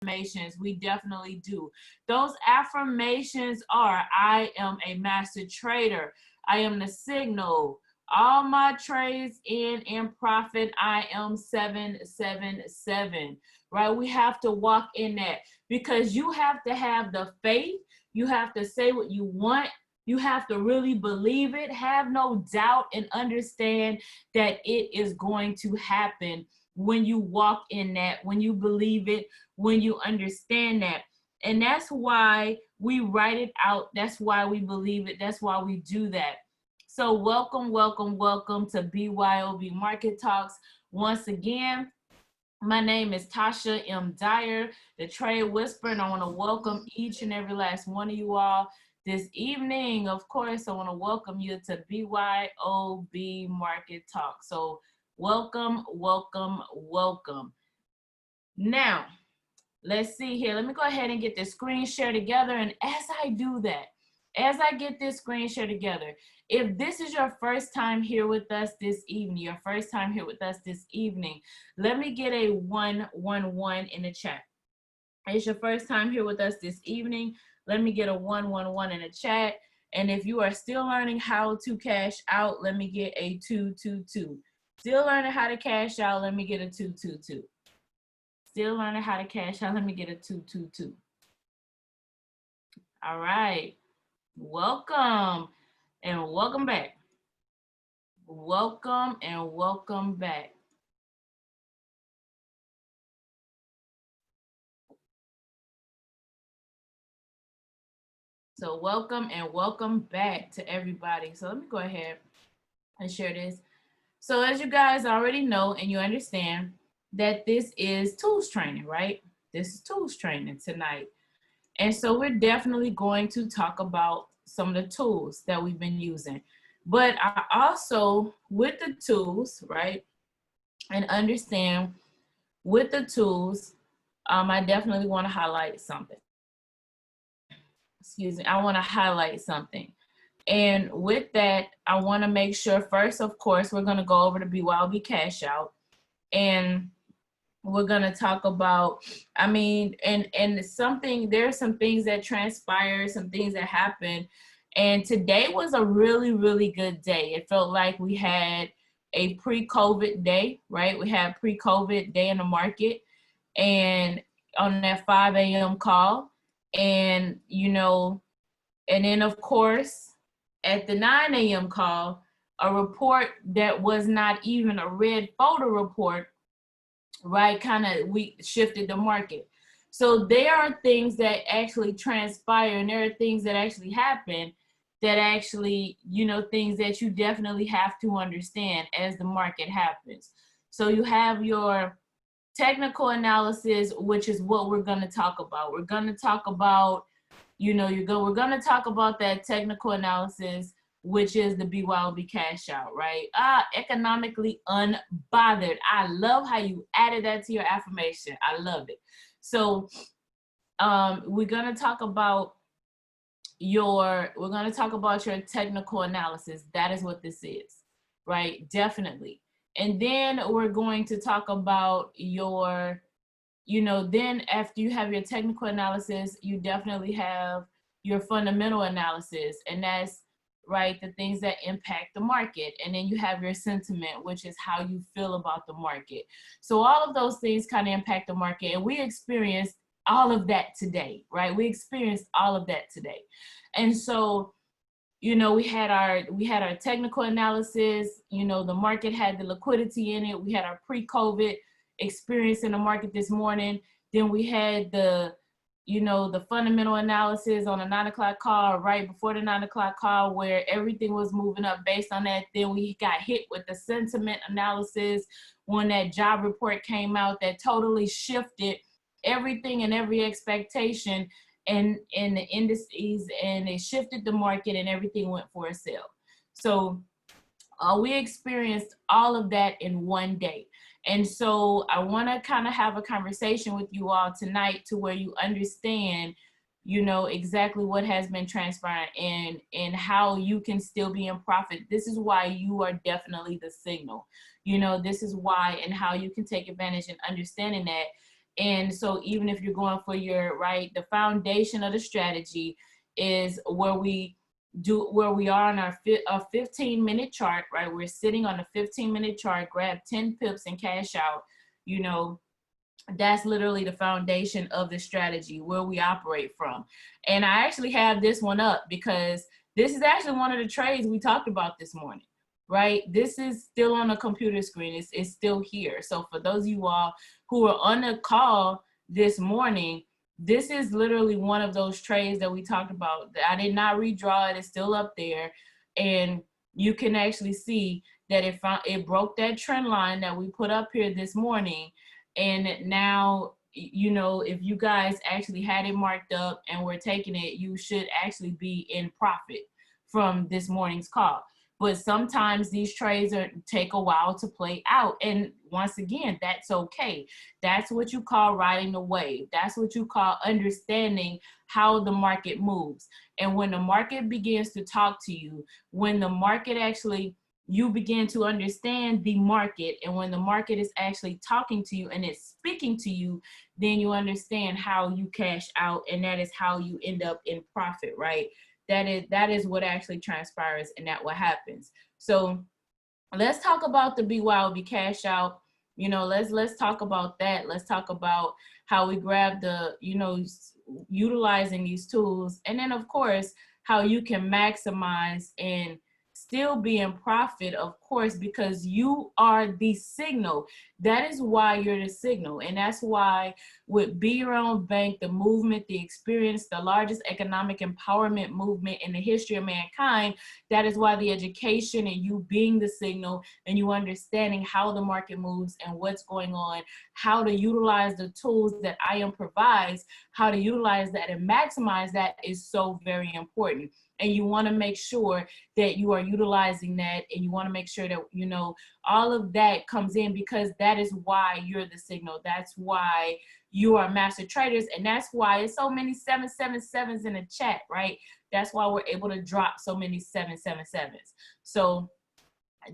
affirmations. We definitely do. Those affirmations are: I am a master trader. I am the signal. All my trades in profit. I am 777. Right? We have to walk in that, because you have to have the faith. You have to say what you want. You have to really believe it. Have no doubt and understand that it is going to happen when you walk in that, when you believe it, when you understand that. And that's why we write it out. That's why we believe it. That's why we do that. So welcome, welcome, welcome to BYOB Market Talks. Once again, my name is Tasha M. Dyer, the Trade Whisperer, and I want to welcome each and every last one of you all this evening. Of course, I want to welcome you to BYOB Market Talk. So welcome, welcome, welcome. Now, let's see here. Let me go ahead and get this screen share together. And as I do that, as I get this screen share together, if this is your first time here with us this evening, let me get a 111 in the chat. It's your first time here with us this evening. Let me get a 111 in the chat. And if you are still learning how to cash out, let me get a 222. Still learning how to cash out, let me get a 222. Still learning how to cash out, let me get a 222. All right. Welcome and welcome back. Welcome and welcome back. So welcome and welcome back to everybody. So let me go ahead and share this. So as you guys already know and you understand that this is tools training, right? This is tools training tonight. And so we're definitely going to talk about some of the tools that we've been using. But I also, with the tools, right, and understand with the tools, I definitely want to highlight something. Excuse me, I want to highlight something. And with that, I want to make sure first, of course, we're going to go over to BYOB Cash Out. And we're going to talk about, I mean, and something, there's some things that transpire, some things that happen. And today was a really, really good day. It felt like we had a pre-COVID day, right? We had pre-COVID day in the market and on that 5 a.m. call. And, you know, and then of course, at the 9 a.m. call, a report that was not even a red folder report, right, kind of, we shifted the market. So there are things that actually transpire, and there are things that actually happen that actually, you know, things that you definitely have to understand as the market happens. So you have your technical analysis, which is what we're going to talk about. We're going to talk about, you know, we're going to talk about that technical analysis, which is the BYOB cash out, right? Economically unbothered. I love how you added that to your affirmation. I love it. So we're going to talk about your technical analysis. That is what this is, right? Definitely. And then we're going to talk about your, you know, then after you have your technical analysis, you definitely have your fundamental analysis, and that's, right, the things that impact the market. And then you have your sentiment, which is how you feel about the market. So all of those things kind of impact the market, and we experienced all of that today, right? We experienced all of that today. And so, you know, we had our technical analysis, you know, the market had the liquidity in it. We had our pre-COVID experience in the market this morning. Then we had the, you know, the fundamental analysis on the 9 o'clock call, right before the 9 o'clock call, where everything was moving up based on that. Then we got hit with the sentiment analysis when that job report came out that totally shifted everything and every expectation in the indices, and it shifted the market and everything went for a sale. So we experienced all of that in one day. And so I want to kind of have a conversation with you all tonight to where you understand, you know, exactly what has been transpiring and how you can still be in profit. This is why you are definitely the signal. You know, this is why and how you can take advantage and understanding that And so even if you're going for your, right, the foundation of the strategy is where we are on our 15-minute chart, right? We're sitting on a 15-minute chart, grab 10 pips and cash out. You know, that's literally the foundation of the strategy where we operate from. And I actually have this one up because this is actually one of the trades we talked about this morning, right? This is still on the computer screen. It's still here. So for those of you all who are on the call this morning, this is literally one of those trades that we talked about. I did not redraw it. It's still up there. And you can actually see that it broke that trend line that we put up here this morning. And now, you know, if you guys actually had it marked up and were taking it, you should actually be in profit from this morning's call. But sometimes these trades take a while to play out. And once again, that's okay. That's what you call riding the wave. That's what you call understanding how the market moves. And when the market begins to talk to you, when the market actually, you begin to understand the market, and when the market is actually talking to you and it's speaking to you, then you understand how you cash out, and that is how you end up in profit, right? That is what actually transpires, and that what happens. So let's talk about the BYOB cash out. You know, let's talk about that. Let's talk about how we grab the, you know, utilizing these tools, and then of course how you can maximize and still be in profit, of course, because you are the signal. That is why you're the signal. And that's why with Be Your Own Bank, the movement, the experience, the largest economic empowerment movement in the history of mankind, that is why the education and you being the signal and you understanding how the market moves and what's going on, how to utilize the tools that IAM provides, how to utilize that and maximize that is so very important. And you want to make sure that you are utilizing that, and you want to make sure that, you know, all of that comes in, because that is why you're the signal. That's why you are master traders. And that's why it's so many 777s in the chat, right? That's why we're able to drop so many 777s. So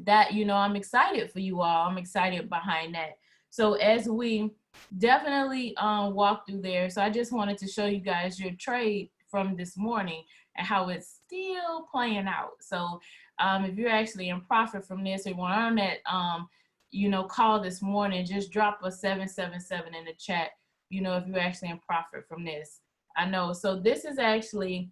that, you know, I'm excited for you all. I'm excited behind that. So as we definitely walk through there, so I just wanted to show you guys your trade from this morning and how it's still playing out. So if you're actually in profit from this, or you want to earn that, you know, call this morning, just drop a 777 in the chat, you know, if you're actually in profit from this. I know. So this is actually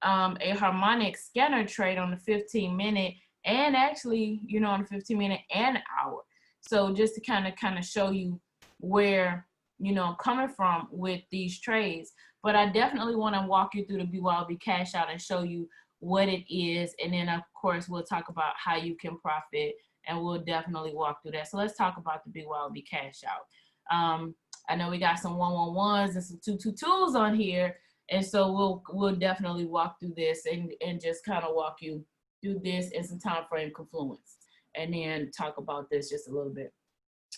a harmonic scanner trade on the 15-minute, and actually, you know, on the 15-minute and hour. So just to kind of show you where, you know, I'm coming from with these trades. But I definitely want to walk you through the BYOB cash out and show you what it is. And then of course, we'll talk about how you can profit, and we'll definitely walk through that. So let's talk about the BYOB cash out. I know we got some 111s and some 222s on here. And so we'll definitely walk through this and just kind of walk you through this and some time frame confluence, and then talk about this just a little bit.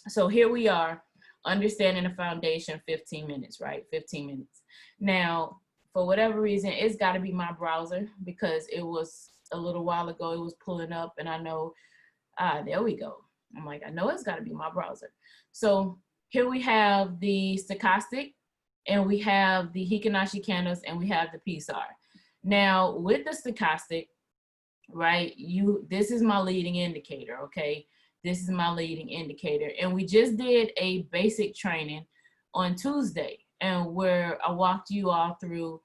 So here we are, understanding the foundation, 15 minutes, right? 15 minutes. Now, for whatever reason, it's got to be my browser, because it was a little while ago, it was pulling up, and I know, there we go. I'm like, I know it's got to be my browser. So here we have the stochastic, and we have the Hikinashi candles, and we have the PSAR. Now, with the stochastic, right, this is my leading indicator, okay? This is my leading indicator. And we just did a basic training on Tuesday, and where I walked you all through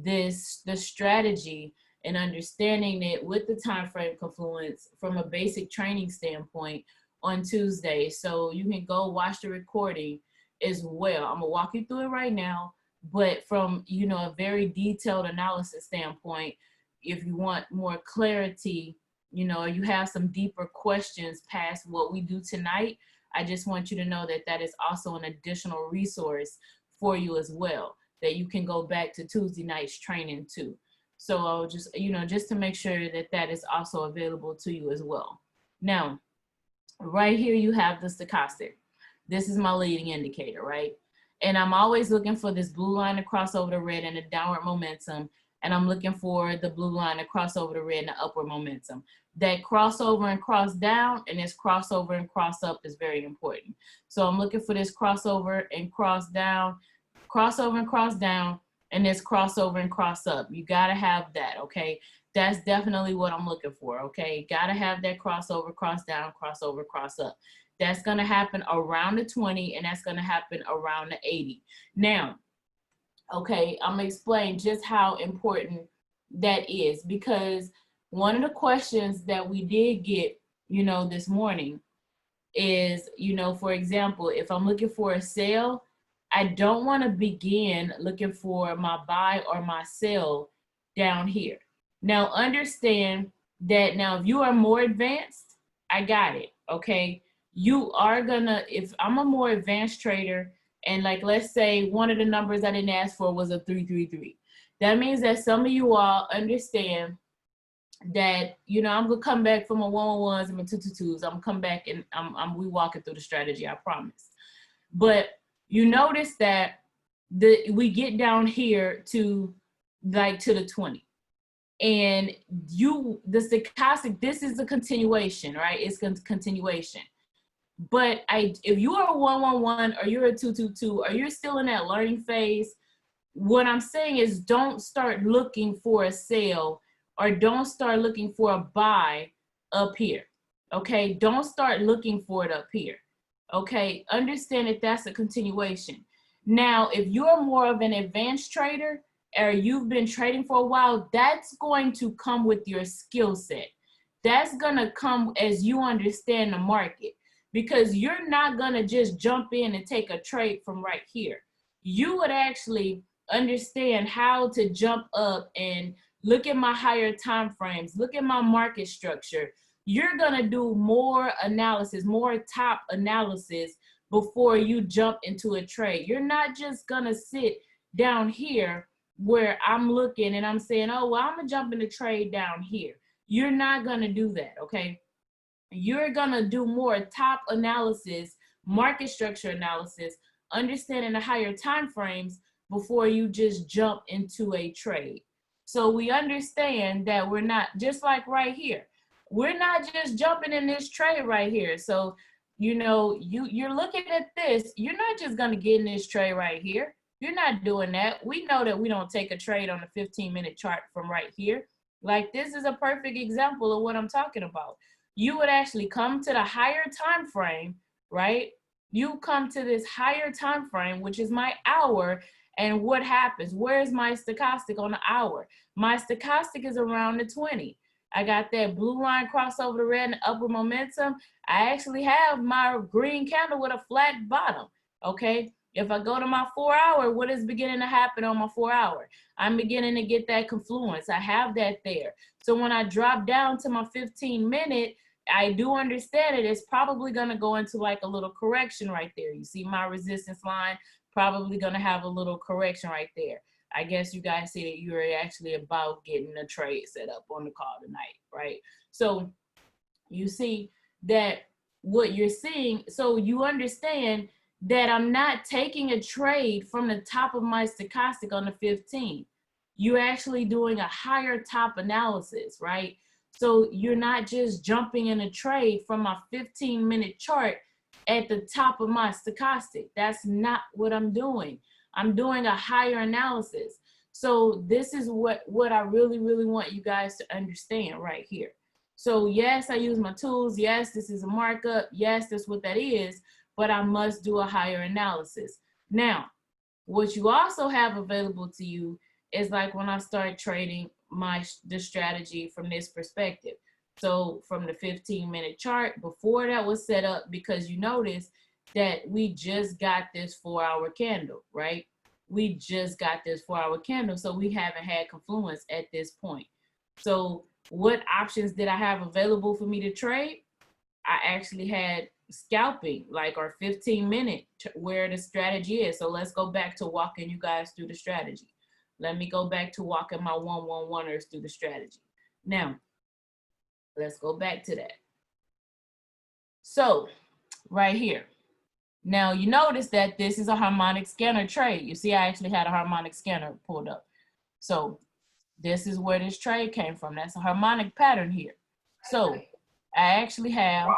the strategy and understanding it with the time frame confluence from a basic training standpoint on Tuesday. So you can go watch the recording as well. I'm gonna walk you through it right now, but from, you know, a very detailed analysis standpoint, if you want more clarity, you know, you have some deeper questions past what we do tonight, I just want you to know that that is also an additional resource for you as well, that you can go back to Tuesday night's training too. So I'll just, you know, just to make sure that that is also available to you as well. Now, right here you have the stochastic. This is my leading indicator, right? And I'm always looking for this blue line to cross over the red and a downward momentum. and I'm looking for the blue line to cross over the red and the upward momentum. That crossover and cross down and this crossover and cross up is very important. So I'm looking for this crossover and cross down, crossover and cross down, and this crossover and cross up. You gotta have that, okay? That's definitely what I'm looking for, okay? Gotta have that crossover, cross down, crossover, cross up. That's gonna happen around the 20 and that's gonna happen around the 80. Now, okay, I'm gonna explain just how important that is, because one of the questions that we did get, you know, this morning is, you know, for example, if I'm looking for a sale, I don't want to begin looking for my buy or my sell down here. Now understand that now if you are more advanced, I got it, okay? You are gonna, if I'm a more advanced trader, and like let's say one of the numbers I didn't ask for was a 333. That means that some of you all understand that, you know, I'm gonna come back from my 111s and my 222s. I'm gonna come back and we walking through the strategy, I promise. But you notice that we get down here to like to the 20. And the stochastic, this is a continuation, right? It's a continuation. But if you are a 111 or you're a 222 or you're still in that learning phase, what I'm saying is don't start looking for a sale or don't start looking for a buy up here, okay? Don't start looking for it up here, okay? Understand that that's a continuation. Now, if you're more of an advanced trader or you've been trading for a while, that's going to come with your skill set. That's gonna come as you understand the market, because you're not gonna just jump in and take a trade from right here. You would actually understand how to jump up and look at my higher time frames, look at my market structure. You're gonna do more analysis, more top analysis before you jump into a trade. You're not just gonna sit down here where I'm looking and I'm saying, oh, well, I'm gonna jump in a trade down here. You're not gonna do that, okay? You're gonna do more top analysis, market structure analysis, understanding the higher time frames before you just jump into a trade. So we understand that we're not, just like right here, we're not just jumping in this trade right here. So, you know, you're looking at this, you're not just gonna get in this trade right here. You're not doing that. We know that we don't take a trade on a 15-minute chart from right here. Like, this is a perfect example of what I'm talking about. You would actually come to the higher time frame, right? You come to this higher time frame, which is my hour, and what happens? Where's my stochastic on the hour? My stochastic is around the 20. I got that blue line cross over the red and upward momentum. I actually have my green candle with a flat bottom, okay? If I go to my 4 hour, what is beginning to happen on my 4 hour? I'm beginning to get that confluence. I have that there. So when I drop down to my 15-minute, I do understand it. It's probably gonna go into like a little correction right there. You see my resistance line, probably gonna have a little correction right there. I guess you guys see that you're actually about getting a trade set up on the call tonight, right? So you see that what you're seeing, so you understand that I'm not taking a trade from the top of my stochastic on the 15. You're actually doing a higher top analysis, right? So you're not just jumping in a trade from my 15-minute chart at the top of my stochastic. That's not what I'm doing. I'm doing a higher analysis. So this is what I really, really want you guys to understand right here. So yes, I use my tools. Yes, this is a markup. Yes, that's what that is, but I must do a higher analysis. Now, what you also have available to you is like when I start trading the strategy from this perspective. So from the 15-minute chart, before that was set up, because you notice that we just got this 4-hour candle, right? We just got this 4-hour candle, so we haven't had confluence at this point. So what options did I have available for me to trade? I actually had scalping, like our 15-minute, where the strategy is. So let's go back to walking you guys through the strategy. Let me go back to walking my 111ers through the strategy. Now, let's go back to that. So right here. Now you notice that this is a harmonic scanner trade. You see, I actually had a harmonic scanner pulled up. So This is where this trade came from. That's a harmonic pattern here. So I actually have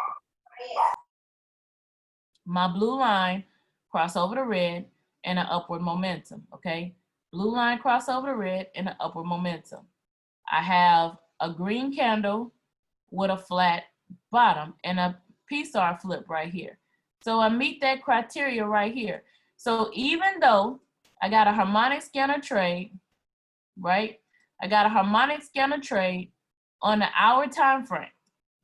my blue line cross over the red and an upward momentum, okay? Blue line cross over the red and an upward momentum. I have a green candle with a flat bottom and a PSAR flip right here. So I meet that criteria right here. So even though I got a harmonic scanner trade, right? I got a harmonic scanner trade on the hour time frame,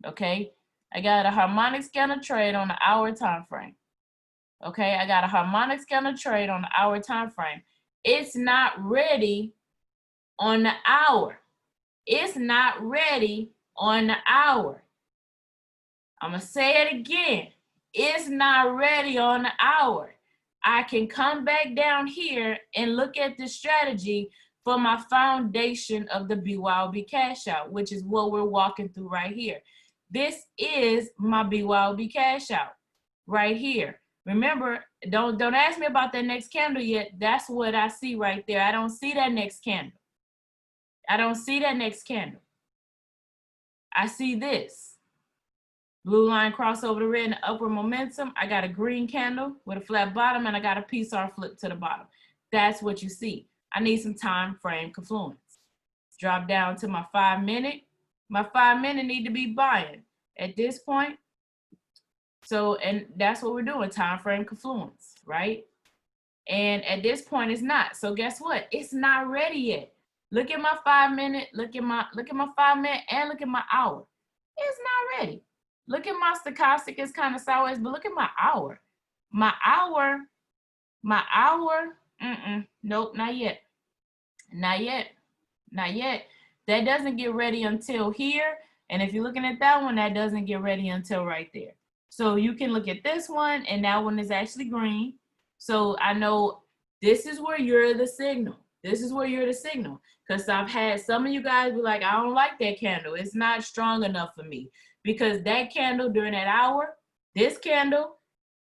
okay? I got a harmonic scanner trade on the hour time frame. Okay, I got a harmonic scanner trade on the hour time frame. It's not ready on the hour. It's not ready on the hour. I'm gonna say it again. It's not ready on the hour. I can come back down here and look at the strategy for my foundation of the BYOB cash out, which is what we're walking through right here. This is my BYOB cash out right here. Remember, don't ask me about that next candle yet. That's what I see right there. I don't see that next candle. I don't see that next candle. I see this. Blue line cross over the red and upward momentum. I got a green candle with a flat bottom and I got a PSAR flip to the bottom. That's what you see. I need some time frame confluence. Drop down to my 5 minute. My 5 minute need to be buying at this point. So, and that's what we're doing, time frame confluence, right? And at this point it's not. So guess what? It's not ready yet. Look at my 5 minute, look at my 5 minute and look at my hour. It's not ready. Look at my stochastic, it's kind of sideways, but look at my hour. My hour, nope, not yet. Not yet, not yet. That doesn't get ready until here. And if you're looking at that one, that doesn't get ready until right there. So you can look at this one and that one is actually green. So I know this is where you're the signal. This is where you're the signal. Because I've had some of you guys be like, I don't like that candle. It's not strong enough for me. Because that candle during that hour, this candle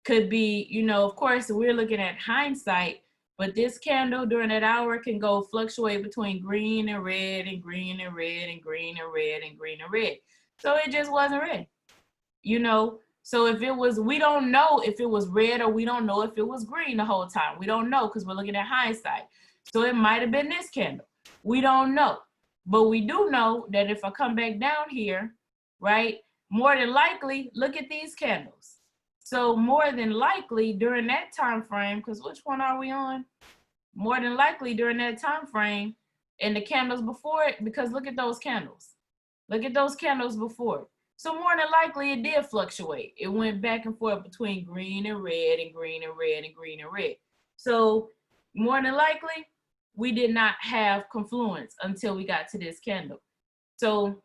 could be, you know, of course, we're looking at hindsight, but this candle during that hour can go fluctuate between green and red and green and red and green and red and green and red. So it just wasn't red, you know. So if it was, we don't know if it was red or we don't know if it was green the whole time. We don't know because we're looking at hindsight. So it might have been this candle. We don't know. But we do know that if I come back down here, right, more than likely, look at these candles. So more than likely during that time frame, because which one are we on? More than likely during that time frame and the candles before it, because look at those candles. Look at those candles before it. So more than likely it did fluctuate. It went back and forth between green and red and green and red and green and red. So more than likely, we did not have confluence until we got to this candle. So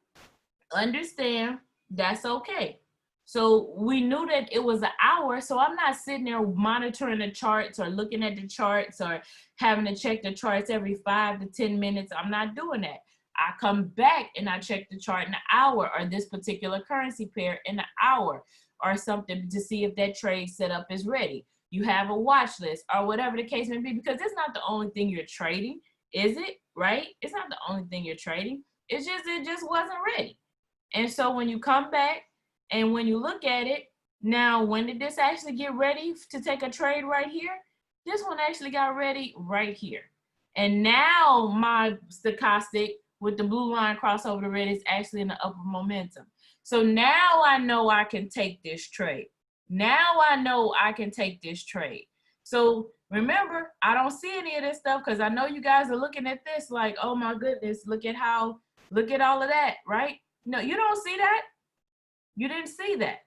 understand that's okay. So we knew that it was an hour, so I'm not sitting there monitoring the charts or looking at the charts or having to check the charts every 5 to 10 minutes. I'm not doing that. I come back and I check the chart in an hour or this particular currency pair in an hour or something to see if that trade setup is ready. You have a watch list or whatever the case may be, because it's not the only thing you're trading, is it? Right? It's not the only thing you're trading. It's just, it just wasn't ready. And so when you come back and when you look at it, now when did this actually get ready to take a trade right here? This one actually got ready right here. And now my stochastic with the blue line cross over the red is actually in the upper momentum. So now I know I can take this trade. Now I know I can take this trade. So remember, I don't see any of this stuff because I know you guys are looking at this like, oh my goodness, look at all of that, right? No, you don't see that. You didn't see that.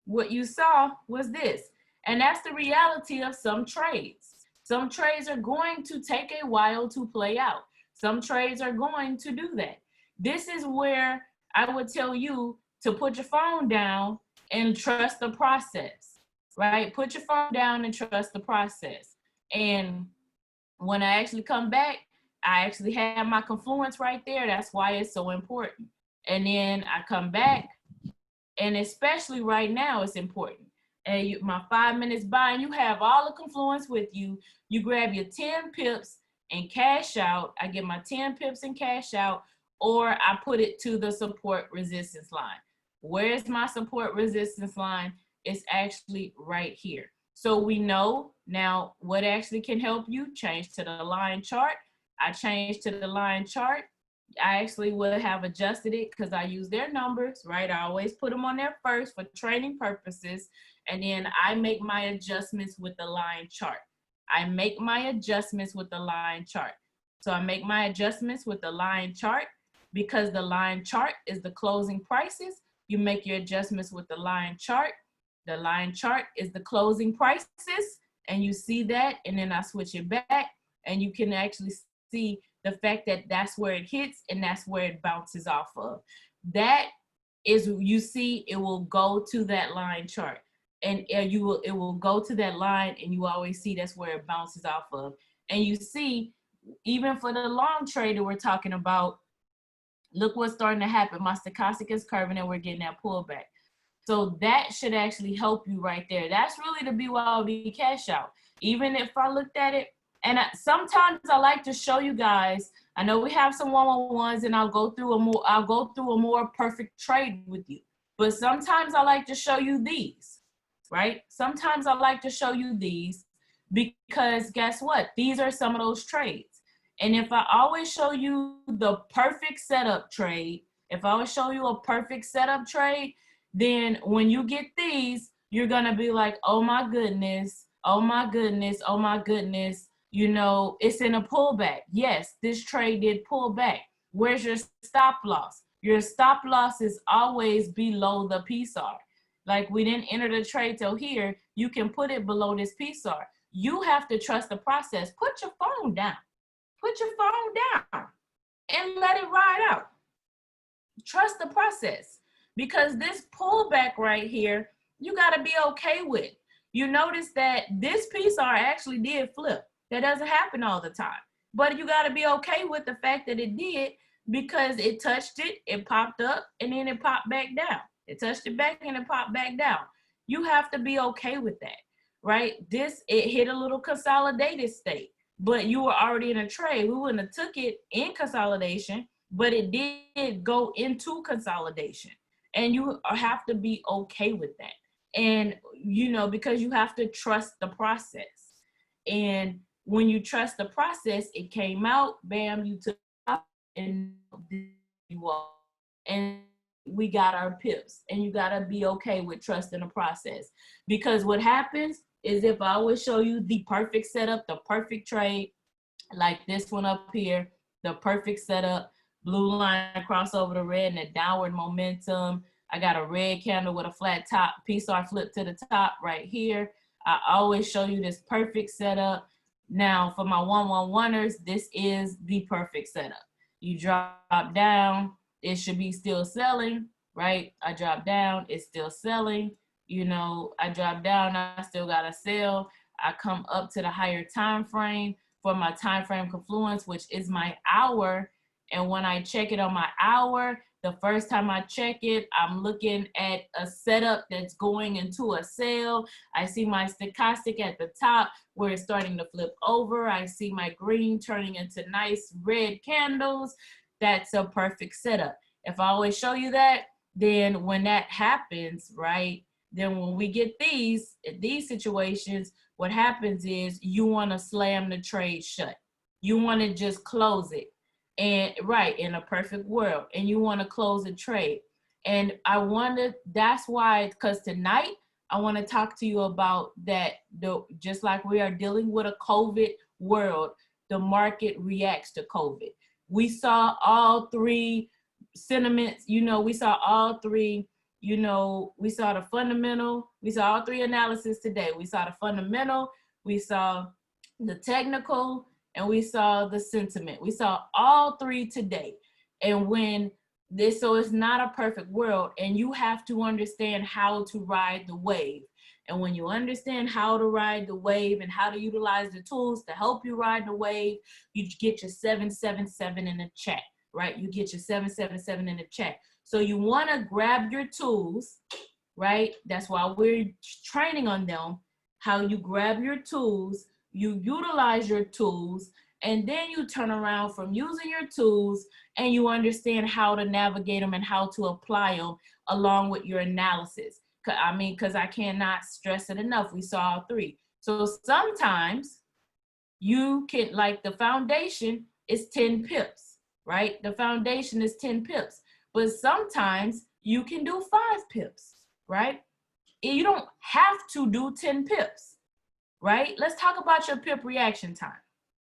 What you saw was this. And that's the reality of some trades. Some trades are going to take a while to play out. Some trades are going to do that. This is where I would tell you to put your phone down and trust the process, right? Put your phone down and trust the process. And when I actually come back, I actually have my confluence right there. That's why it's so important. And then I come back, and especially right now, it's important. And my 5 minutes buying, you have all the confluence with you. You grab your 10 pips and cash out. I get my 10 pips and cash out, or I put it to the support resistance line. Where's my support resistance line? It's actually right here. So we know now what actually can help you. Change to the line chart. I changed to the line chart. I actually would have adjusted it because I use their numbers, right? I always put them on there first for training purposes. And then I make my adjustments with the line chart. I make my adjustments with the line chart. So I make my adjustments with the line chart because the line chart is the closing prices. You make your adjustments with the line chart. The line chart is the closing prices, and you see that, and then I switch it back, and you can actually see the fact that that's where it hits and that's where it bounces off of. That is, you see, it will go to that line chart, and it will go to that line, and you always see that's where it bounces off of. And you see, even for the long trade that we're talking about, look what's starting to happen. My stochastic is curving and we're getting that pullback. So that should actually help you right there. That's really the BYOB cash out. Even if I looked at it, and sometimes I like to show you guys, I know we have some one-on-ones and I'll go through a more perfect trade with you. But sometimes I like to show you these, right? Sometimes I like to show you these because guess what? These are some of those trades. And if I always show you the perfect setup trade, if I always show you a perfect setup trade, then when you get these, you're gonna be like, oh my goodness, oh my goodness, oh my goodness, you know, it's in a pullback. Yes, this trade did pull back. Where's your stop loss? Your stop loss is always below the PSAR. Like, we didn't enter the trade till here, you can put it below this PSAR. You have to trust the process. Put your phone down. Put your phone down and let it ride out. Trust the process, because this pullback right here, you got to be okay with. You notice that this PSAR actually did flip. That doesn't happen all the time, but you got to be okay with the fact that it did, because it touched it, it popped up, and then it popped back down. It touched it back and it popped back down. You have to be okay with that, right? It hit a little consolidated state, but you were already in a trade. We wouldn't have took it in consolidation, but it did go into consolidation, and you have to be okay with that. And, you know, because you have to trust the process. And when you trust the process, it came out, bam, you took it, and you up. And we got our pips. And you got to be okay with trusting the process. Because what happens is, if I would show you the perfect setup, the perfect trade, like this one up here, the perfect setup, blue line across over the red and a downward momentum. I got a red candle with a flat top, PSAR flip to the top right here. I always show you this perfect setup. Now for my 111ers, this is the perfect setup. You drop down, it should be still selling, right? I drop down, it's still selling. You know, I drop down, I still gotta sell. I come up to the higher time frame for my time frame confluence, which is my hour. And when I check it on my hour, the first time I check it, I'm looking at a setup that's going into a sale. I see my stochastic at the top where it's starting to flip over. I see my green turning into nice red candles. That's a perfect setup. If I always show you that, then when that happens, right, then when we get these situations, what happens is you want to slam the trade shut. You want to just close it. And right, in a perfect world, and you want to close a trade. And that's why, because tonight I want to talk to you about that. Just like we are dealing with a COVID world, the market reacts to COVID. We saw all three sentiments, we saw all three, we saw the fundamental, we saw all three analysis today. We saw the fundamental, we saw the technical, and we saw the sentiment. We saw all three today. And so it's not a perfect world, and you have to understand how to ride the wave. And when you understand how to ride the wave and how to utilize the tools to help you ride the wave, you get your 777 in the chat, right? You get your 777 in the chat. So you want to grab your tools, right? That's why we're training on them, how you grab your tools, you utilize your tools, And then you turn around from using your tools and you understand how to navigate them and how to apply them along with your analysis. I mean, because I cannot stress it enough. We saw all three. So sometimes you can, like the foundation is 10 pips, right? The foundation is 10 pips, but sometimes you can do 5 pips, right? You don't have to do 10 pips, right? Let's talk about your pip reaction time.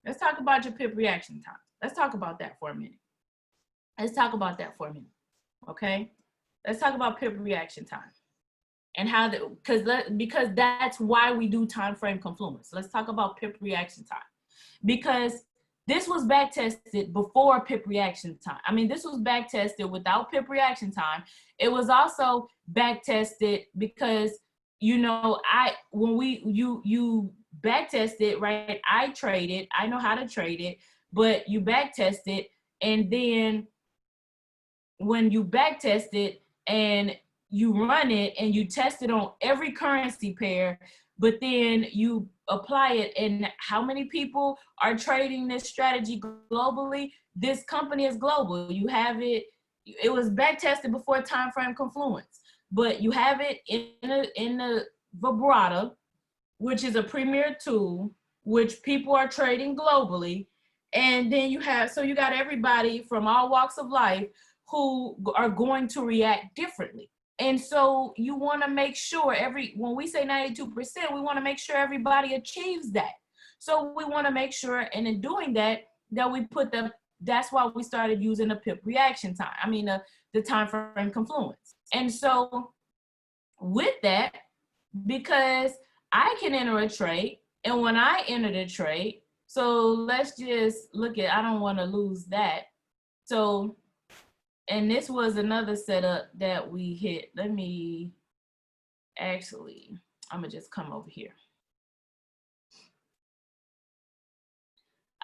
Let's talk about your pip reaction time. Let's talk about that for a minute. Let's talk about that for a minute, okay? Let's talk about pip reaction time and how because that's why we do time frame confluence. Let's talk about pip reaction time, because this was back tested before pip reaction time. I mean, this was back tested without pip reaction time. It was also back tested because, you know, you back test it, right? I trade it. I know how to trade it, but you back test it, and then when you back test it and you run it and you test it on every currency pair, but then you apply it, and how many people are trading this strategy globally? This company is global. You have it. It was back tested before time frame confluence, but you have it in the Vibrata, which is a premier tool, which people are trading globally. And then you got everybody from all walks of life who are going to react differently. And so you want to make sure when we say 92%, we want to make sure everybody achieves that. So we want to make sure, and in doing that, that we that's why we started using the pip reaction time. I mean, the time frame confluence. And so with that, because I can enter a trade, and when I enter the trade, so let's just look at, I don't want to lose that. So, and this was another setup that we hit. Let me actually, I'm gonna just come over here.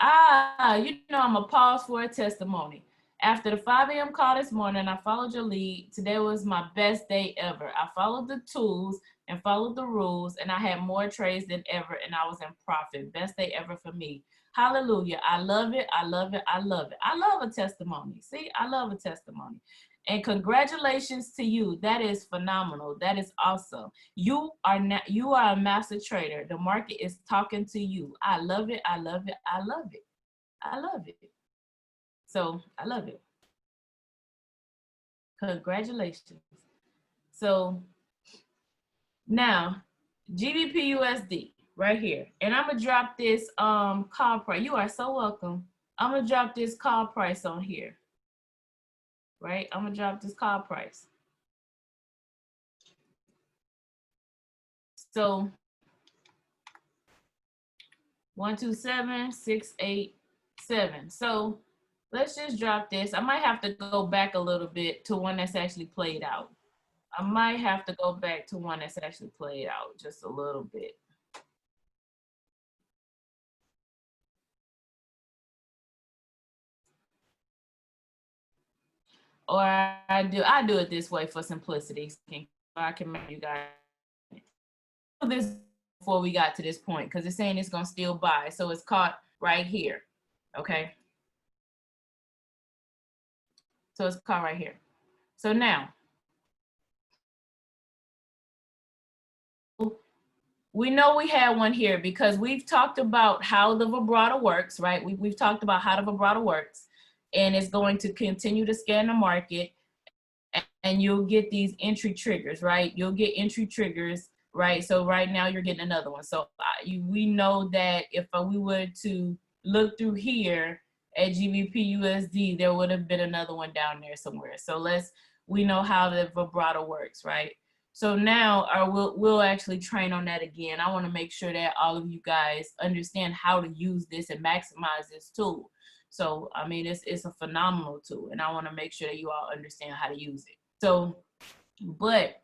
You know, I'm gonna pause for a testimony. After the 5 a.m. call this morning, I followed your lead. Today was my best day ever. I followed the tools and followed the rules, and I had more trades than ever, and I was in profit. Best day ever for me. Hallelujah. I love it. I love it. I love it. I love a testimony. See, I love a testimony. And congratulations to you. That is phenomenal. That is awesome. You are a master trader. The market is talking to you. I love it. I love it. I love it. I love it. So I love it. Congratulations. So now GBP USD right here. And I'm gonna drop this call price. You are so welcome. I'm gonna drop this call price on here. Right? I'm gonna drop this call price. So 127,687. So let's just drop this. I might have to go back a little bit to one that's actually played out. I might have to go back to one that's actually played out just a little bit. Or I do it this way for simplicity. I can make you guys do this before we got to this point, because it's saying it's gonna still buy. So it's caught right here. Okay. So it's caught right here. So now we know we had one here because we've talked about how the vibrato works, right? We've talked about how the vibrato works, and it's going to continue to scan the market, and you'll get these entry triggers, right? You'll get entry triggers, right? So right now you're getting another one. So we know that if we were to look through here at GBP USD, there would have been another one down there somewhere. So we know how the vibrato works, right? So now we'll actually train on that again. I want to make sure that all of you guys understand how to use this and maximize this tool. So, I mean, it's a phenomenal tool, and I want to make sure that you all understand how to use it. So, but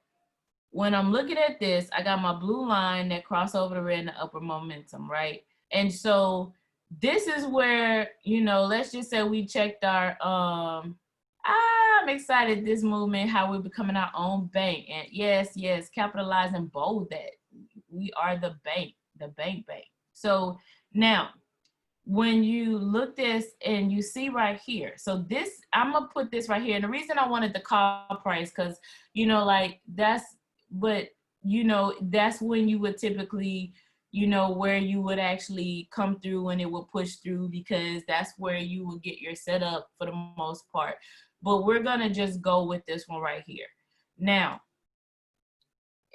when I'm looking at this, I got my blue line that cross over the red in the upper momentum, right? And so this is where, you know, let's just say we checked our, I'm excited this movement, how we're becoming our own bank. And yes, capitalize and bold that. We are the bank. So now when you look this and you see right here, so this, I'm gonna put this right here. And the reason I wanted the call price, because, you know, like that's, but, you know, that's when you would typically, you know, where you would actually come through and it would push through, because that's where you would get your setup for the most part. But we're gonna just go with this one right here. Now,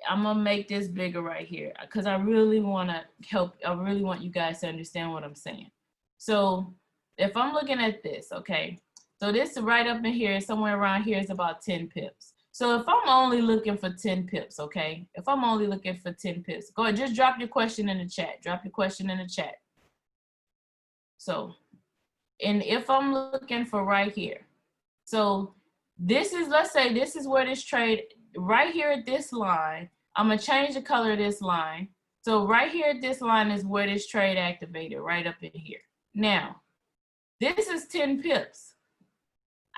I'm gonna make this bigger right here because I really wanna help, I really want you guys to understand what I'm saying. So if I'm looking at this, okay, so this right up in here, somewhere around here is about 10 pips. So if I'm only looking for 10 pips, okay, if I'm only looking for 10 pips, go ahead, just drop your question in the chat. Drop your question in the chat. So, and if I'm looking for right here, so this is, let's say this is where this trade, right here at this line, I'm gonna change the color of this line. So right here at this line is where this trade activated, right up in here. Now, this is 10 pips.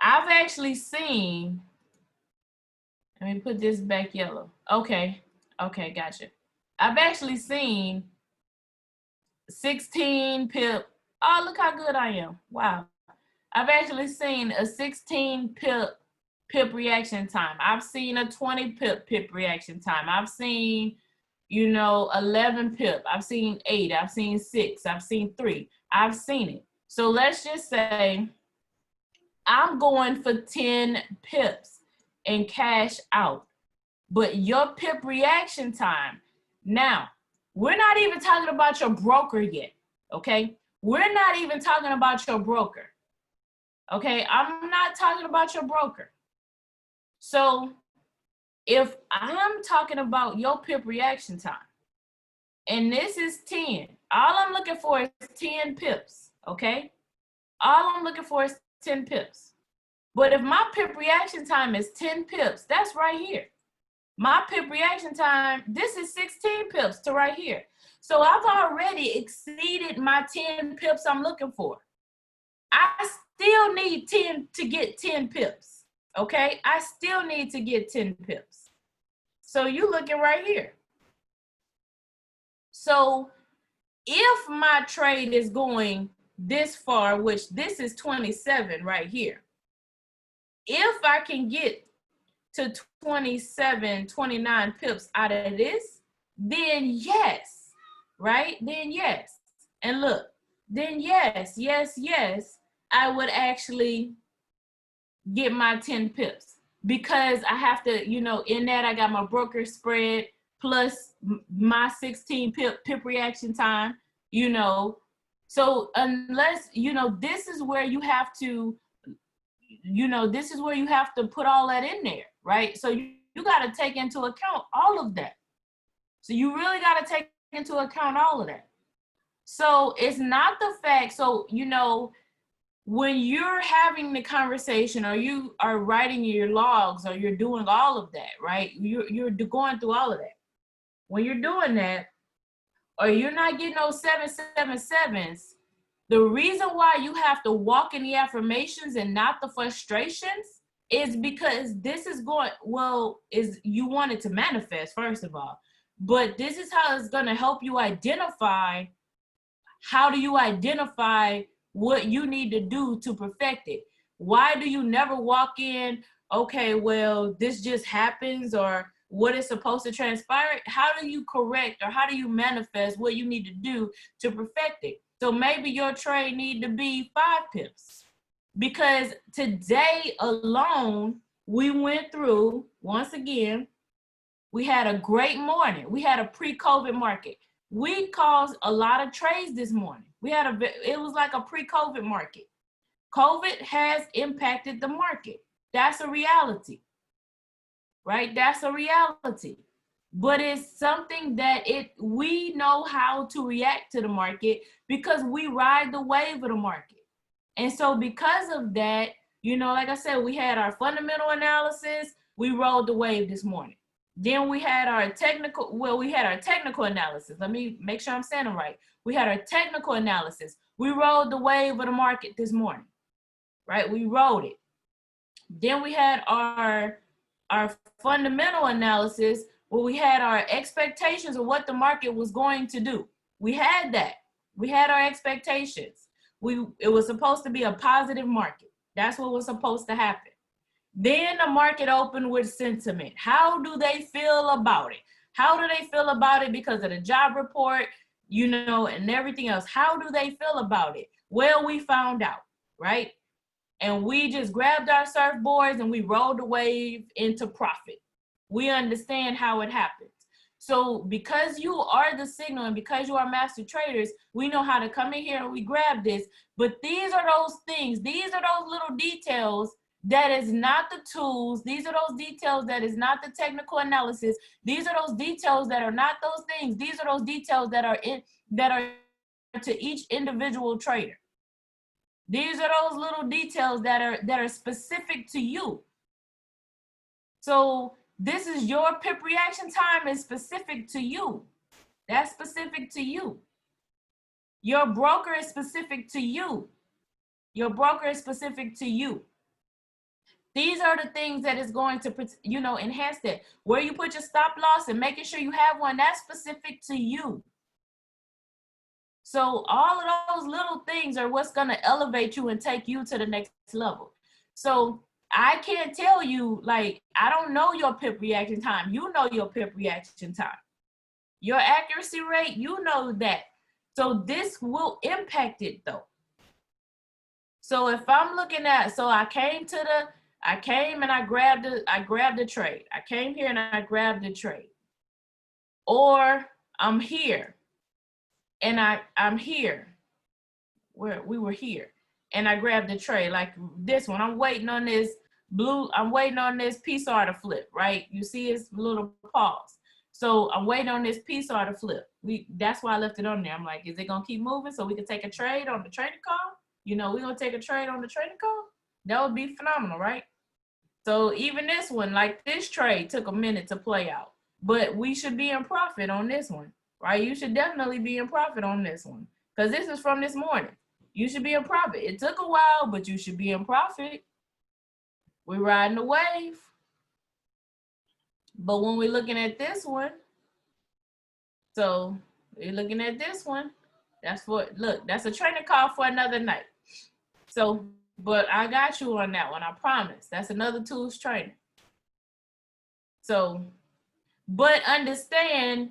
I've actually seen, let me put this back yellow. Okay, okay, gotcha. I've actually seen 16 pip. Oh, look how good I am. Wow. I've actually seen a 16 pip reaction time. I've seen a 20 pip reaction time. I've seen, you know, 11 pip. I've seen 8. I've seen 6. I've seen 3. I've seen it. So let's just say I'm going for 10 pips and cash out. But your pip reaction time, now, we're not even talking about your broker yet, okay? We're not even talking about your broker, okay? I'm not talking about your broker. So if I'm talking about your pip reaction time, and this is 10, all I'm looking for is 10 pips, okay? All I'm looking for is 10 pips. But if my pip reaction time is 10 pips, that's right here. My pip reaction time, this is 16 pips to right here. So I've already exceeded my 10 pips I'm looking for. I still need 10 to get 10 pips, okay? I still need to get 10 pips. So you looking right here. So if my trade is going this far, which this is 27 right here, if I can get to 27, 29 pips out of this, then yes, right? Then yes. And look, then yes, I would actually get my 10 pips, because I have to, you know, in that I got my broker spread plus my 16 pip reaction time, you know. So unless, you know, this is where you have to, you know, this is where you have to put all that in there, right? So you got to take into account all of that. So you really got to take into account all of that. So it's not the fact, so, you know, when you're having the conversation or you are writing your logs or you're doing all of that, right? You're going through all of that. When you're doing that, or you're not getting those 777s, the reason why you have to walk in the affirmations and not the frustrations is because this is going, well, is you want it to manifest, first of all. But this is how it's going to help you identify, how do you identify what you need to do to perfect it? Why do you never walk in, okay, well, this just happens, or what is supposed to transpire? How do you correct, or how do you manifest what you need to do to perfect it? So maybe your trade need to be 5 pips, because today alone, we went through, once again, we had a great morning. We had a pre-COVID market. We caused a lot of trades this morning. It was like a pre-COVID market. COVID has impacted the market. That's a reality, right? That's a reality. But it's something that we know how to react to the market because we ride the wave of the market. And so because of that, you know, like I said, we had our fundamental analysis, we rode the wave this morning. Then we had our technical analysis. Let me make sure I'm saying it right. We had our technical analysis. We rode the wave of the market this morning, right? We rode it. Then we had our fundamental analysis, where we had our expectations of what the market was going to do. We had that. We had our expectations. It was supposed to be a positive market. That's what was supposed to happen. Then the market opened with sentiment. How do they feel about it? How do they feel about it because of the job report, you know, and everything else? How do they feel about it? Well, we found out, right? And we just grabbed our surfboards and we rolled the wave into profit. We understand how it happens. So because you are the signal and because you are master traders, we know how to come in here and we grab this. But these are those things, these are those little details that is not the tools. These are those details that is not the technical analysis. These are those details that are not those things. These are those details that are to each individual trader. These are those little details that are specific to you. So this is your pip reaction time is specific to you. That's specific to you. Your broker is specific to you. Your broker is specific to you. These are the things that is going to, you know, enhance that. Where you put your stop loss and making sure you have one, that's specific to you. So all of those little things are what's going to elevate you and take you to the next level. So I can't tell you, like, I don't know your pip reaction time. You know your pip reaction time. Your accuracy rate, you know that. So this will impact it though. So if I'm looking at, so I came and I grabbed the trade. I came here and I grabbed the trade. Or I'm here and I'm here where we were here and I grabbed the trade like this one. I'm waiting on this piece order flip, right? You see it's a little pause. So I'm waiting on this piece order flip. That's why I left it on there. I'm like, is it gonna keep moving so we can take a trade on the trading call? You know, we're gonna take a trade on the trading call? That would be phenomenal, right? So even this one, like this trade took a minute to play out, but we should be in profit on this one, right? You should definitely be in profit on this one because this is from this morning. You should be in profit. It took a while, but you should be in profit. We're riding the wave. But when we're looking at this one, so we're looking at this one, that's a training call for another night. So, but I got you on that one, I promise. That's another tools training. So, but understand,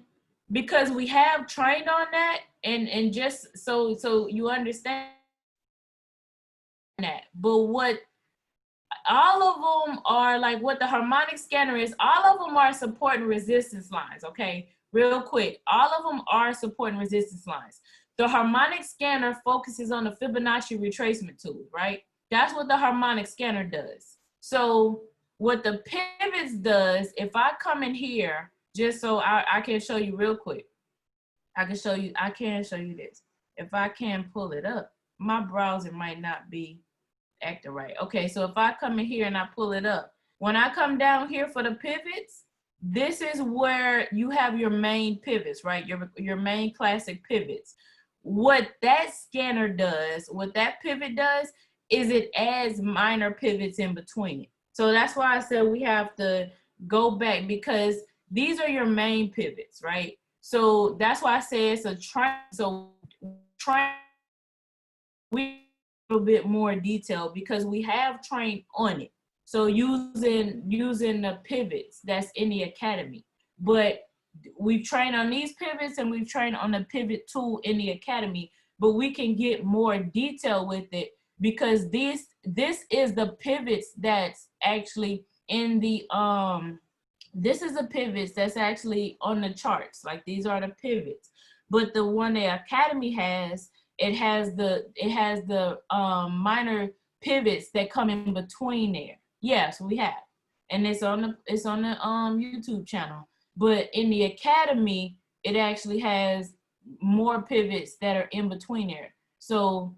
because we have trained on that and just so you understand that. But what all of them are, like what the harmonic scanner is, all of them are support and resistance lines, okay? Real quick, all of them are support and resistance lines. The harmonic scanner focuses on the Fibonacci retracement tool, right? That's what the harmonic scanner does. So what the pivots does, if I come in here, just so I can show you real quick, I can show you this. If I can pull it up, my browser might not be acting right. Okay, so if I come in here and I pull it up, when I come down here for the pivots, this is where you have your main pivots, right? Your main classic pivots. What that scanner does, what that pivot does, is it adds minor pivots in between it. So that's why I said we have to go back, because these are your main pivots, right? So that's why I say it's a try. So try we a little bit more detail because we have trained on it. So using the pivots that's in the academy, but we've trained on these pivots and we've trained on the pivot tool in the academy, but we can get more detail with it because this is the pivots that's actually in the this is the pivots that's actually on the charts. Like these are the pivots, but the one the academy has, it has the minor pivots that come in between there. Yes, we have, and it's on the YouTube channel. But in the academy, it actually has more pivots that are in between there. So,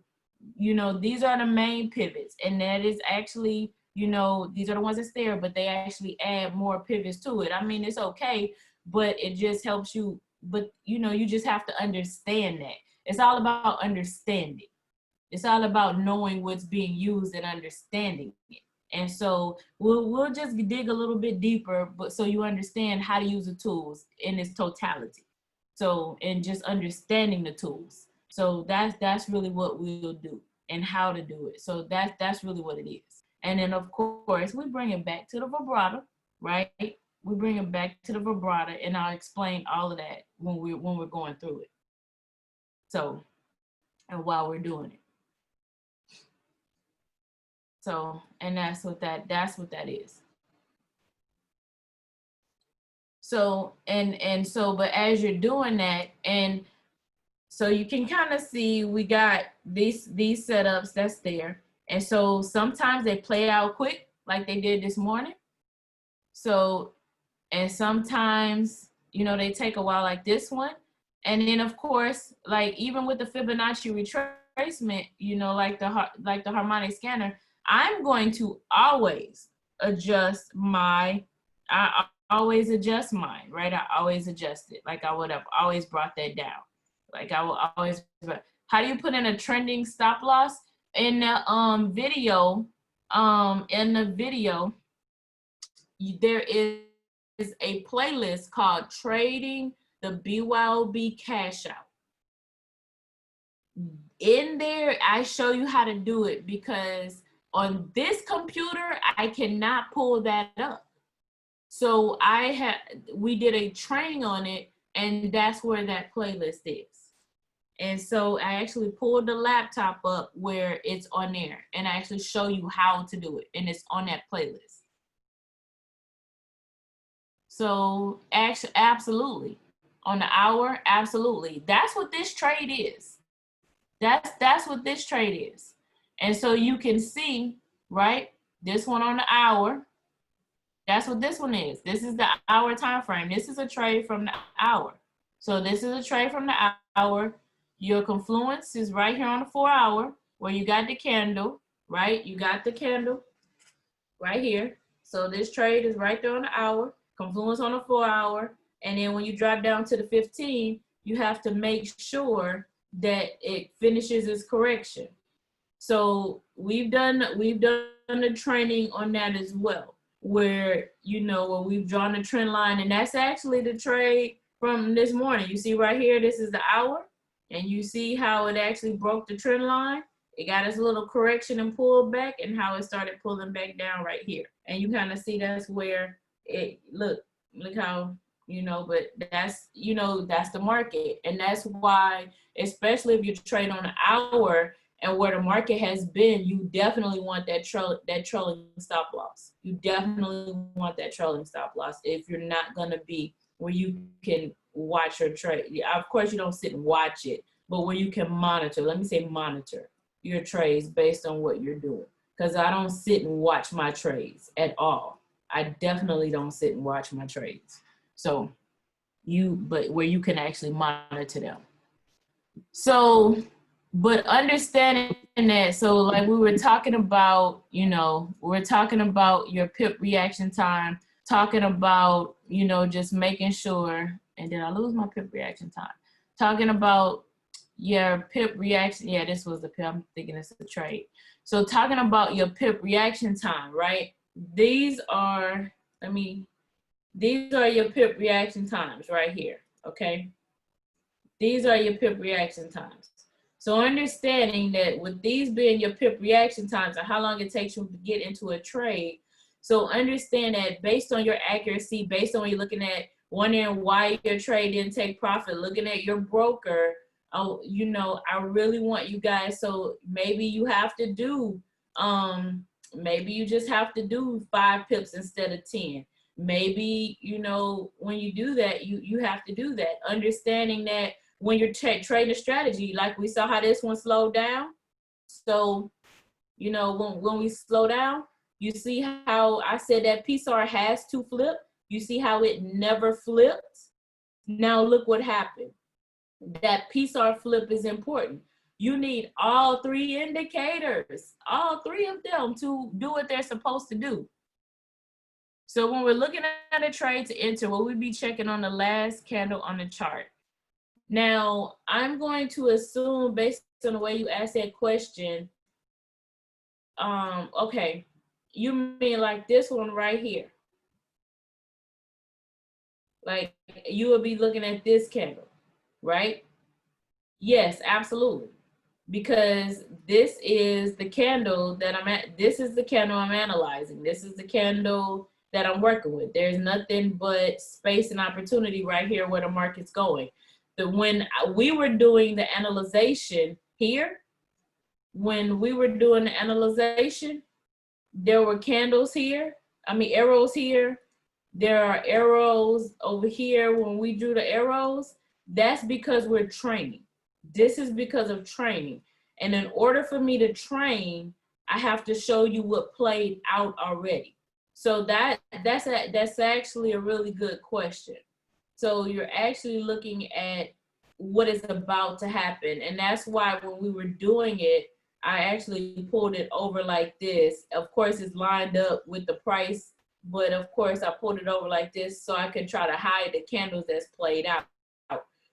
you know, these are the main pivots, and that is actually, you know, these are the ones that's there, but they actually add more pivots to it. I mean, it's okay, but it just helps you. But, you know, you just have to understand that. It's all about understanding. It's all about knowing what's being used and understanding it. And so we'll just dig a little bit deeper, but so you understand how to use the tools in its totality. So, and just understanding the tools. So that's really what we'll do and how to do it. So that's really what it is. And then of course we bring it back to the vibrato, right? We bring it back to the vibrato, and I'll explain all of that when we're going through it. So, and while we're doing it. So, and that's what that is. So, and so, but as you're doing that, and so you can kind of see we got these setups that's there. And so sometimes they play out quick, like they did this morning. So, and sometimes, you know, they take a while, like this one. And then of course, like even with the Fibonacci retracement, you know, like the harmonic scanner, I'm going to always adjust I always adjust mine, right? I always adjust it. Like I would have always brought that down. Like I will always, how do you put in a trending stop loss? In the video, there is a playlist called Trading the BYOB Cash Out. In there, I show you how to do it because on this computer, I cannot pull that up. So we did a training on it, and that's where that playlist is. And so I actually pulled the laptop up where it's on there, and I actually show you how to do it, and it's on that playlist. So actually, absolutely. On the hour, absolutely. That's what this trade is. That's what this trade is. And so you can see, right? This one on the hour. That's what this one is. This is the hour time frame. This is a trade from the hour. So this is a trade from the hour. Your confluence is right here on the 4 hour where you got the candle, right? You got the candle right here. So this trade is right there on the hour, confluence on the 4 hour. And then when you drop down to the 15, you have to make sure that it finishes its correction. So we've done the training on that as well, where, you know, where we've drawn a trend line, and that's actually the trade from this morning. You see right here, this is the hour, and you see how it actually broke the trend line. It got its little correction and pulled back, and how it started pulling back down right here. And you kind of see that's where it, look how, you know, but that's, you know, that's the market. And that's why, especially if you trade on an hour and where the market has been, you definitely want that trailing stop loss. You definitely want that trailing stop loss if you're not going to be where you can watch your trade. Of course, you don't sit and watch it, but where you can monitor, let me say monitor your trades based on what you're doing. Because I don't sit and watch my trades at all. I definitely don't sit and watch my trades. So but where you can actually monitor them. So, but understanding that, so like we were talking about, you know, we're talking about your pip reaction time, talking about, you know, just making sure, and did I lose my pip reaction time? Talking about your pip reaction, yeah, this was the pip, I'm thinking it's a trade. So talking about your pip reaction time, right? These are your pip reaction times right here, okay? These are your pip reaction times. So understanding that with these being your pip reaction times and how long it takes you to get into a trade, so understand that based on your accuracy, based on what you're looking at, wondering why your trade didn't take profit, looking at your broker, you know, I really want you guys, so maybe you have to do, maybe you just have to do 5 pips instead of 10. Maybe, you know, when you do that, you have to do that. Understanding that when you're trading a strategy, like we saw how this one slowed down. So, you know, when we slow down, you see how I said that PSAR has to flip. You see how it never flipped. Now look what happened. That PSAR flip is important. You need all 3 indicators, all 3 of them to do what they're supposed to do. So when we're looking at a trade to enter, we'll be checking on the last candle on the chart. Now, I'm going to assume based on the way you asked that question, okay, you mean like this one right here. Like you will be looking at this candle, right? Yes, absolutely. Because this is the candle that this is the candle I'm analyzing. This is the candle that I'm working with. There's nothing but space and opportunity right here where the market's going. When we were doing the analyzation here, when we were doing the analyzation, there were candles here. I mean, arrows here. There are arrows over here. When we drew the arrows, that's because we're training. This is because of training. And in order for me to train, I have to show you what played out already. So that's actually a really good question. So you're actually looking at what is about to happen. And that's why when we were doing it, I actually pulled it over like this. Of course, it's lined up with the price, but of course I pulled it over like this so I can try to hide the candles that's played out.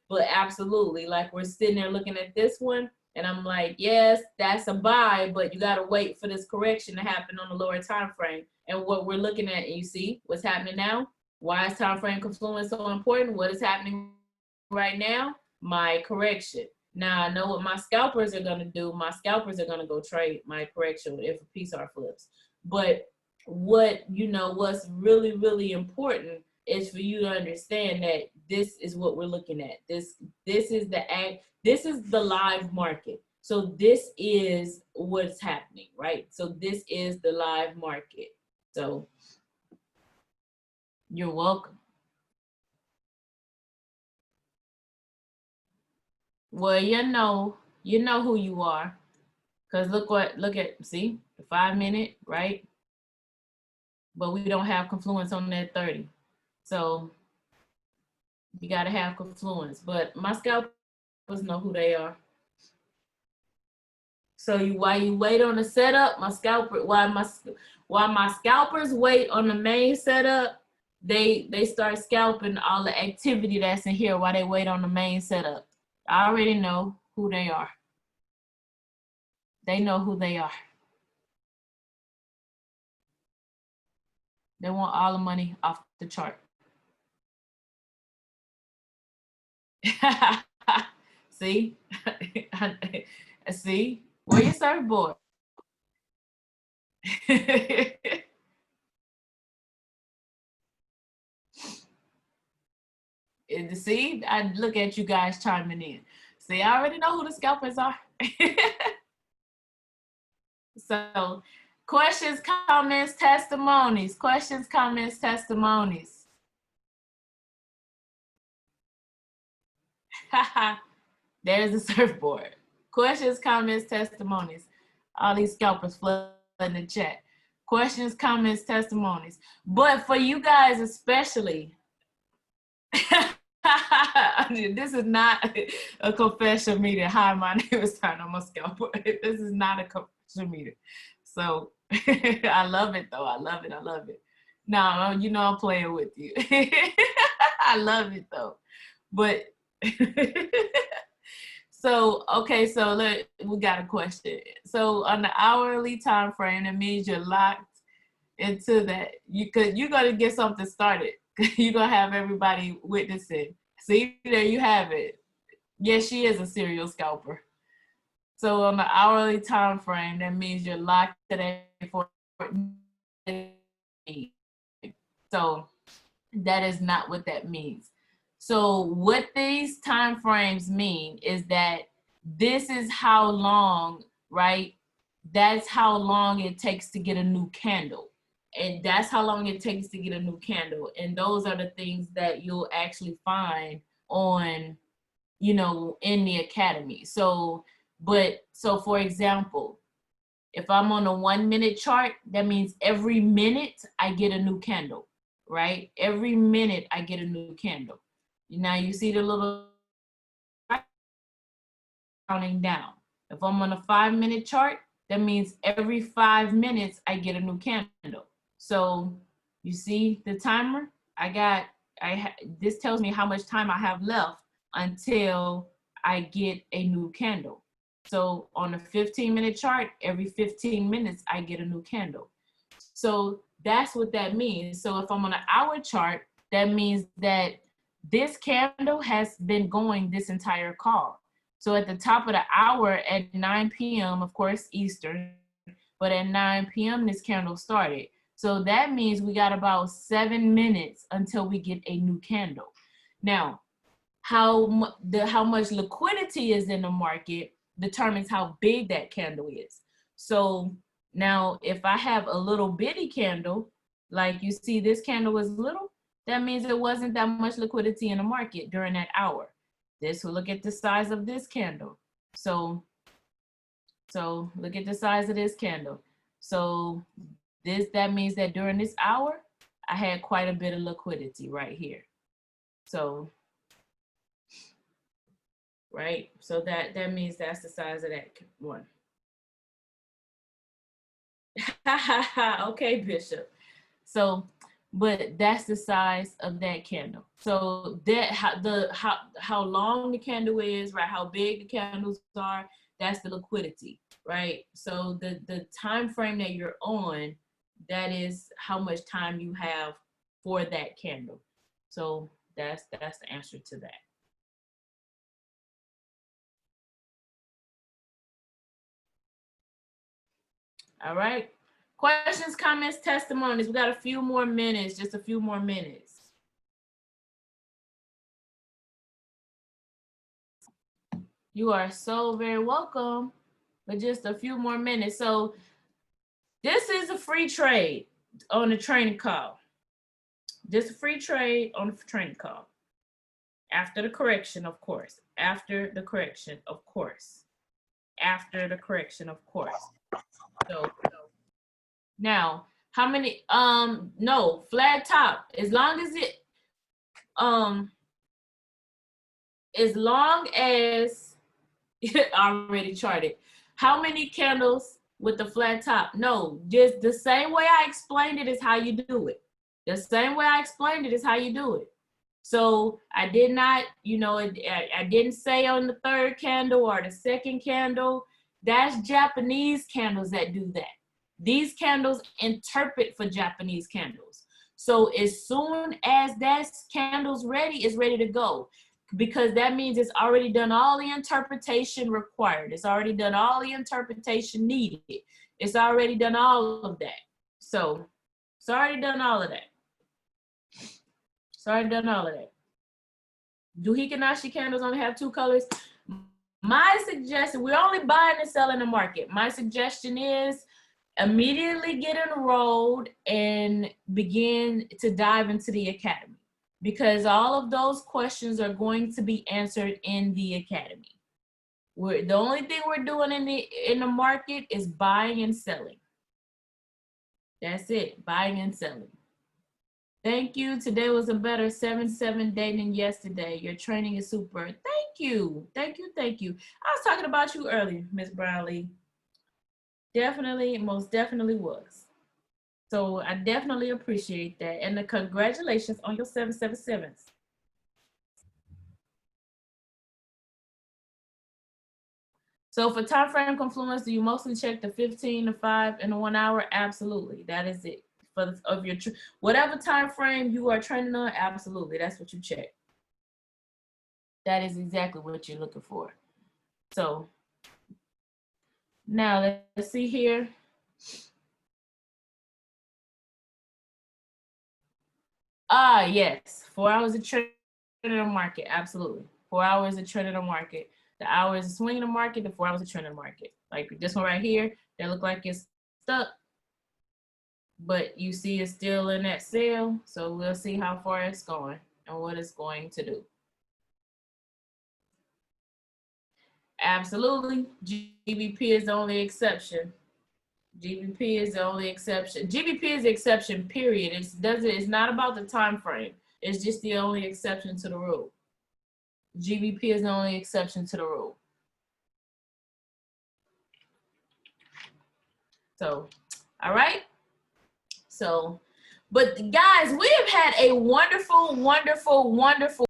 But absolutely, like we're sitting there looking at this one, and I'm like, yes, that's a buy, but you got to wait for this correction to happen on the lower time frame. And what we're looking at, and you see what's happening now. Why is time frame confluence so important? What is happening right now? My correction. Now I know what my scalpers are gonna do. My scalpers are gonna go trade my correction if a PSAR flips. But what's really, really important is for you to understand that this is what we're looking at. This is the live market. So this is what's happening, right? So this is the live market. So you're welcome. Well, you know who you are. Cause see, the 5 minute, right? But we don't have confluence on that 30. So you gotta have confluence. But my scalpers know who they are. So while you wait on the setup, while my scalpers wait on the main setup, they start scalping all the activity that's in here while they wait on the main setup. I already know who they are. They know who they are. They want all the money off the chart. See? See? Where your surfboard? See? I look at you guys chiming in. See, I already know who the scalpers are. So, questions, comments, testimonies. Questions, comments, testimonies. There's the surfboard. Questions, comments, testimonies. All these scalpers flooding the chat. Questions, comments, testimonies. But for you guys especially, this is not a confession meeting. Hi, my name is Tana. I'm a scalper. This is not a confession meeting. So I love it though. I love it. I love it. Now, you know I'm playing with you. I love it though. But so, okay, so we got a question. So on the hourly time frame, that means you're locked into that. You're gonna get something started. You're gonna have everybody witnessing. See, there you have it. Yes, she is a serial scalper. So on the hourly time frame, that means you're locked today for. So that is not what that means. So what these time frames mean is that this is how long, right? That's how long it takes to get a new candle. And that's how long it takes to get a new candle. And those are the things that you'll actually find on, in the academy. So for example, if I'm on a 1 minute chart, that means every minute I get a new candle, right? Every minute I get a new candle. Now you see the little counting down. If I'm on a 5 minute chart, that means every 5 minutes I get a new candle. So you see the timer? This tells me how much time I have left until I get a new candle. So on a 15-minute chart, every 15 minutes I get a new candle. So that's what that means. So if I'm on an hour chart, that means that this candle has been going this entire call. So at the top of the hour at 9 p.m., of course, Eastern, but at 9 p.m. this candle started. So that means we got about 7 minutes until we get a new candle. Now, how much liquidity is in the market determines how big that candle is. So now if I have a little bitty candle, like you see this candle is little, that means there wasn't that much liquidity in the market during that hour. This will look at the size of this candle. So look at the size of this candle. So that means that during this hour, I had quite a bit of liquidity right here. So, right? So that means that's the size of that one. Okay, Bishop. So, but that's the size of that candle. So that how long the candle is, right? How big the candles are, that's the liquidity, right? So the time frame that you're on, that is how much time you have for that candle. So that's the answer to that. All right. Questions, comments, testimonies. We got a few more minutes, just a few more minutes. You are so very welcome, but just a few more minutes. So this is a free trade on the training call. This is a free trade on the training call. After the correction, of course. After the correction, of course. After the correction, of course. So now, how many, no, flat top, as long as already charted. How many candles with the flat top? No, just the same way I explained it is how you do it. The same way I explained it is how you do it. So I did not, I didn't say on the third candle or the second candle. That's Japanese candles that do that. These candles interpret for Japanese candles. So as soon as that candle's ready, it's ready to go, because that means it's already done all the interpretation required. It's already done all the interpretation needed. It's already done all of that. So it's already done all of that. It's already done all of that. Do Hikanashi candles only have 2 colors? My suggestion, we're only buying and selling the market. My suggestion is immediately get enrolled and begin to dive into the academy, because all of those questions are going to be answered in the academy. The only thing we're doing in the market is buying and selling. That's it, buying and selling. Thank you. Today was a better 7-7 day than yesterday. Your training is super. Thank you. Thank you. Thank you. I was talking about you earlier, Miss Brownlee. Definitely, most definitely was. So I definitely appreciate that. And the congratulations on your 777s. So for time frame confluence, do you mostly check the 15, the 5, and the 1 hour? Absolutely. That is it. Of your whatever time frame you are training on, absolutely. That's what you check. That is exactly what you're looking for. So now let's see here. Yes, 4 hours of trading in the market. Absolutely. 4 hours of trading in the market. The hours of swinging the market, the 4 hours of trading the market. Like this one right here, that look like it's stuck, but you see it's still in that sale. So we'll see how far it's going and what it's going to do. Absolutely. GBP is the only exception. GBP is the only exception. GBP is the exception, period. It's not about the time frame. It's just the only exception to the rule. GBP is the only exception to the rule. So, all right. So, but guys, we have had a wonderful, wonderful, wonderful